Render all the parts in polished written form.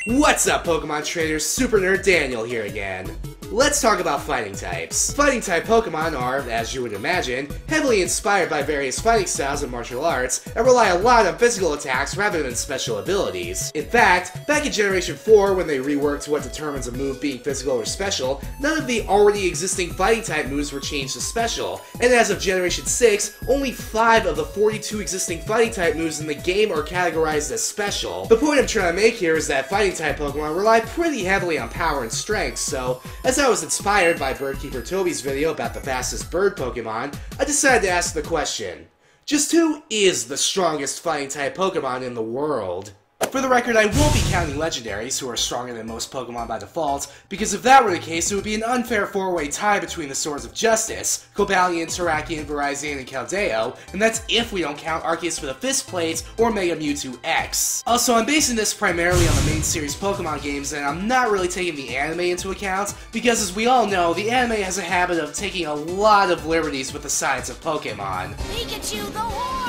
What's up, Pokemon traders? Super Nerd Daniel here again. Let's talk about fighting types. Fighting type Pokemon are, as you would imagine, heavily inspired by various fighting styles and martial arts, and rely a lot on physical attacks rather than special abilities. In fact, back in Generation 4, when they reworked what determines a move being physical or special, none of the already existing fighting type moves were changed to special, and as of Generation 6, only 5 of the 42 existing fighting type moves in the game are categorized as special. The point I'm trying to make here is that fighting type Pokemon rely pretty heavily on power and strength, so as I was inspired by Birdkeeper Toby's video about the fastest bird Pokemon, I decided to ask the question, just who is the strongest fighting type Pokemon in the world? For the record, I won't be counting legendaries, who are stronger than most Pokemon by default, because if that were the case, it would be an unfair four-way tie between the Swords of Justice, Cobalion, Terrakion, Virizion, and Keldeo, and that's if we don't count Arceus for the Fist Plate or Mega Mewtwo X. Also, I'm basing this primarily on the main series Pokemon games, and I'm not really taking the anime into account, because as we all know, the anime has a habit of taking a lot of liberties with the science of Pokemon. Pikachu the Horn!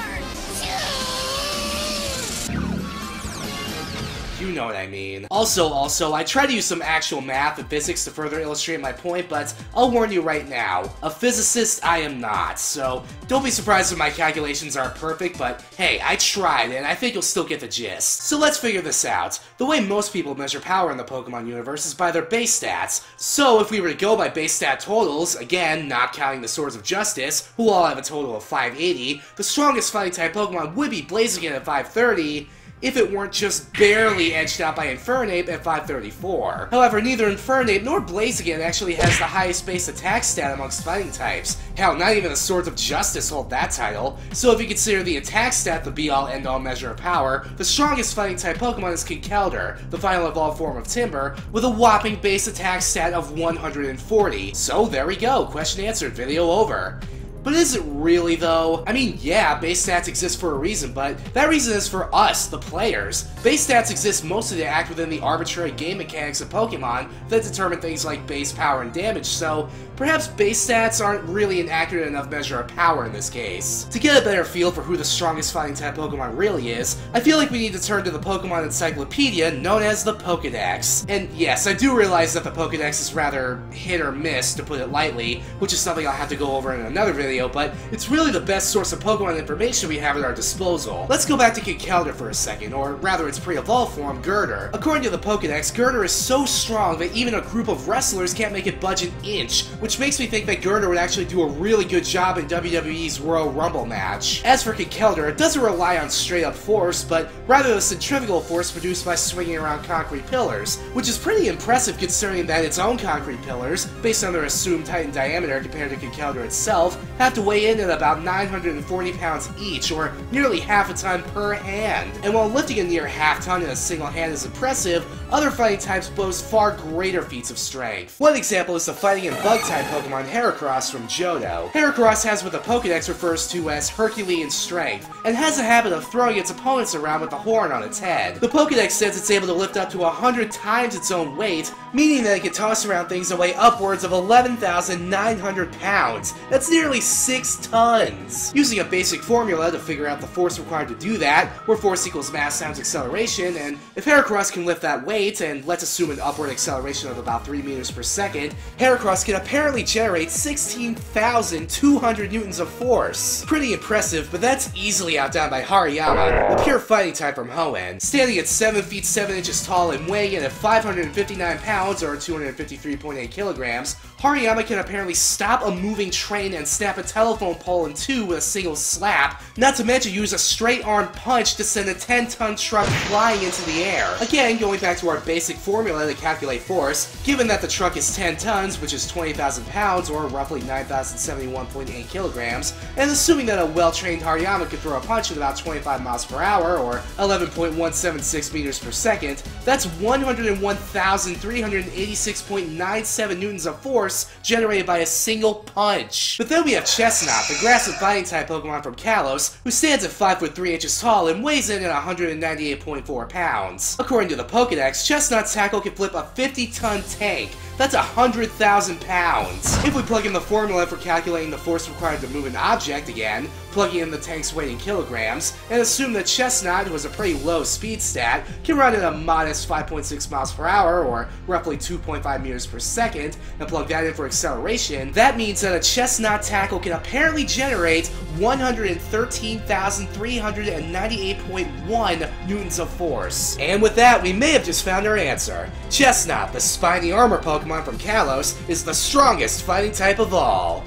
You know what I mean. Also, I try to use some actual math and physics to further illustrate my point, but I'll warn you right now, a physicist I am not, so don't be surprised if my calculations aren't perfect, but hey, I tried, and I think you'll still get the gist. So let's figure this out. The way most people measure power in the Pokemon universe is by their base stats, so if we were to go by base stat totals, again, not counting the Swords of Justice, who all have a total of 580, the strongest fighting type Pokemon would be Blaziken at 530, if it weren't just barely edged out by Infernape at 534. However, neither Infernape nor Blaziken actually has the highest base attack stat amongst fighting types. Hell, not even the Swords of Justice hold that title. So if you consider the attack stat the be-all end-all measure of power, the strongest fighting type Pokemon is Conkeldurr, the final evolved form of Timburr, with a whopping base attack stat of 140. So there we go, question answered, video over. But is it really, though? I mean, yeah, base stats exist for a reason, but that reason is for us, the players. Base stats exist mostly to act within the arbitrary game mechanics of Pokemon that determine things like base power and damage, so perhaps base stats aren't really an accurate enough measure of power in this case. To get a better feel for who the strongest fighting type Pokemon really is, I feel like we need to turn to the Pokemon encyclopedia known as the Pokedex. And yes, I do realize that the Pokedex is rather hit or miss, to put it lightly, which is something I'll have to go over in another video, but it's really the best source of Pokemon information we have at our disposal. Let's go back to Conkeldurr for a second, or rather its pre-evolved form, Gurdurr. According to the Pokedex, Gurdurr is so strong that even a group of wrestlers can't make it budge an inch, which makes me think that Gurdurr would actually do a really good job in WWE's Royal Rumble match. As for Conkeldurr, it doesn't rely on straight-up force, but rather the centrifugal force produced by swinging around concrete pillars, which is pretty impressive considering that its own concrete pillars, based on their assumed height and diameter compared to Conkeldurr itself, have to weigh in at about 940 pounds each, or nearly half a ton per hand. And while lifting a near half ton in a single hand is impressive, other fighting types boast far greater feats of strength. One example is the fighting and bug type Pokemon Heracross from Johto. Heracross has what the Pokedex refers to as Herculean strength, and has a habit of throwing its opponents around with a horn on its head. The Pokedex says it's able to lift up to 100 times its own weight, meaning that it can toss around things that weigh upwards of 11,900 pounds. That's nearly 6 tons. Using a basic formula to figure out the force required to do that, where force equals mass times acceleration, and if Heracross can lift that weight, and let's assume an upward acceleration of about 3 meters per second, Heracross can apparently generate 16,200 newtons of force. Pretty impressive, but that's easily outdone by Hariyama, the pure fighting type from Hoenn. Standing at 7 feet 7 inches tall and weighing in at 559 pounds, or 253.8 kilograms, Hariyama can apparently stop a moving train and snap a telephone pole in two with a single slap, not to mention use a straight-arm punch to send a 10-ton truck flying into the air. Again, going back to our basic formula to calculate force, given that the truck is 10 tons, which is 20,000 pounds, or roughly 9,071.8 kilograms, and assuming that a well-trained Hariyama could throw a punch at about 25 miles per hour, or 11.176 meters per second, that's 101,386.97 newtons of force generated by a single punch. But then we have Chestnut, the grass and fighting type Pokemon from Kalos, who stands at 5 foot 3 inches tall and weighs in at 198.4 pounds. According to the Pokedex, Chestnut's tackle can flip a 50-ton tank. That's 100,000 pounds. If we plug in the formula for calculating the force required to move an object again, plugging in the tank's weight in kilograms, and assume that Chestnut, who has a pretty low speed stat, can run at a modest 5.6 miles per hour, or roughly 2.5 meters per second, and plug that in for acceleration, that means that a Chestnut tackle can apparently generate 113,398.1 newtons of force. And with that, we may have just found our answer. Chestnut, the spiny armor Pokemon from Kalos, is the strongest fighting type of all.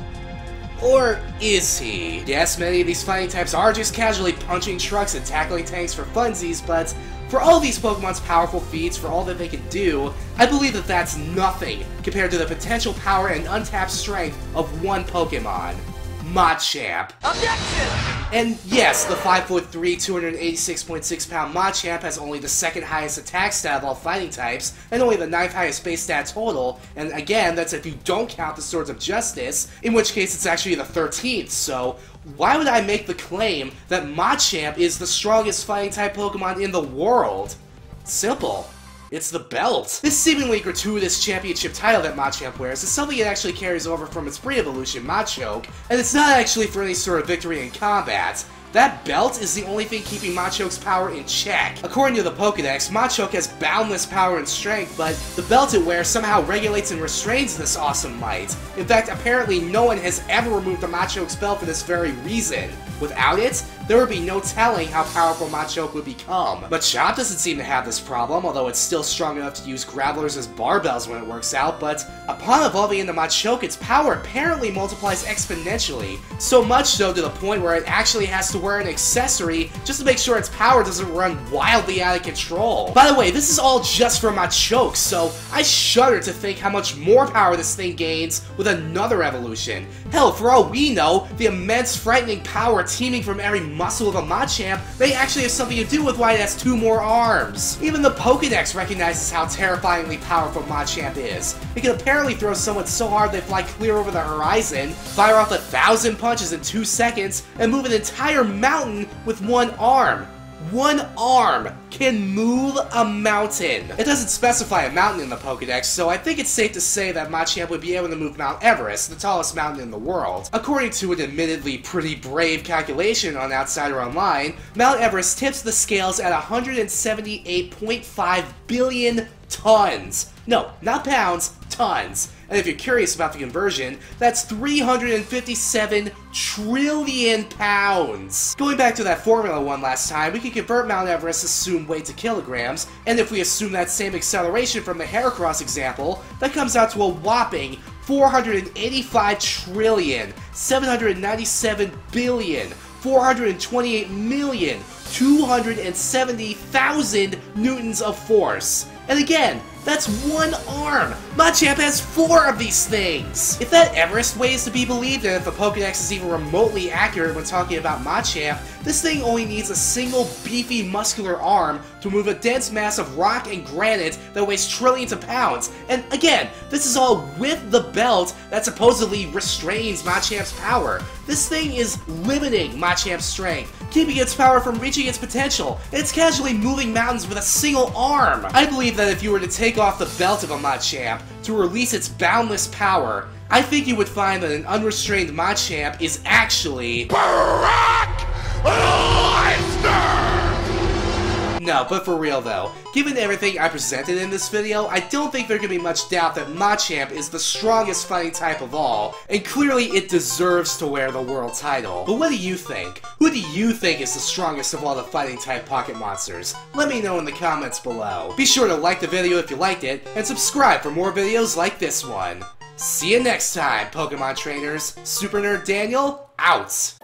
Or is he? Yes, many of these fighting types are just casually punching trucks and tackling tanks for funsies, but for all these Pokemon's powerful feats, for all that they can do, I believe that that's nothing compared to the potential power and untapped strength of one Pokemon. Machamp. Objection! And yes, the 5'3", 286.6 pound Machamp has only the second highest attack stat of all fighting types, and only the 9th highest base stat total, and again, that's if you don't count the Swords of Justice, in which case it's actually the 13th, so why would I make the claim that Machamp is the strongest fighting type Pokemon in the world? Simple. It's the belt. This seemingly gratuitous championship title that Machamp wears is something it actually carries over from its pre-evolution Machoke, and it's not actually for any sort of victory in combat. That belt is the only thing keeping Machoke's power in check. According to the Pokedex, Machoke has boundless power and strength, but the belt it wears somehow regulates and restrains this awesome might. In fact, apparently no one has ever removed the Machoke's belt for this very reason. Without it, there would be no telling how powerful Machoke would become. Machop doesn't seem to have this problem, although it's still strong enough to use Gravelers as barbells when it works out, but upon evolving into Machoke, its power apparently multiplies exponentially, so much so to the point where it actually has to wear an accessory just to make sure its power doesn't run wildly out of control. By the way, this is all just for Machoke, so I shudder to think how much more power this thing gains with another evolution. Hell, for all we know, the immense frightening power teeming from every muscle of a Machamp may actually have something to do with why it has 2 more arms. Even the Pokedex recognizes how terrifyingly powerful Machamp is. It can apparently throw someone so hard they fly clear over the horizon, fire off 1,000 punches in 2 seconds, and move an entire mountain with 1 arm. 1 arm can move a mountain. It doesn't specify a mountain in the Pokedex, so I think it's safe to say that Machamp would be able to move Mount Everest, the tallest mountain in the world. According to an admittedly pretty brave calculation on Outsider Online, Mount Everest tips the scales at 178.5 billion tons. No, not pounds, tons. And if you're curious about the conversion, that's 357 trillion pounds. Going back to that formula one last time, we can convert Mount Everest's assumed weight to kilograms, and if we assume that same acceleration from the Heracross example, that comes out to a whopping 485 trillion, 797 billion, 428,270,000 newtons of force. And again, that's 1 arm! Machamp has 4 of these things! If that Everest weight is to be believed, and if the Pokedex is even remotely accurate when talking about Machamp, this thing only needs a single beefy muscular arm to move a dense mass of rock and granite that weighs trillions of pounds. And again, this is all with the belt that supposedly restrains Machamp's power. This thing is limiting Machamp's strength, keeping its power from reaching its potential, and it's casually moving mountains with a single arm. I believe that if you were to take off the belt of a Machamp to release its boundless power, I think you would find that an unrestrained Machamp is actually Brock Lesnar! No, but for real though, given everything I presented in this video, I don't think there can be much doubt that Machamp is the strongest fighting type of all, and clearly it deserves to wear the world title. But what do you think? Who do you think is the strongest of all the fighting type pocket monsters? Let me know in the comments below. Be sure to like the video if you liked it, and subscribe for more videos like this one. See you next time, Pokemon trainers. Super Nerd Daniel, out!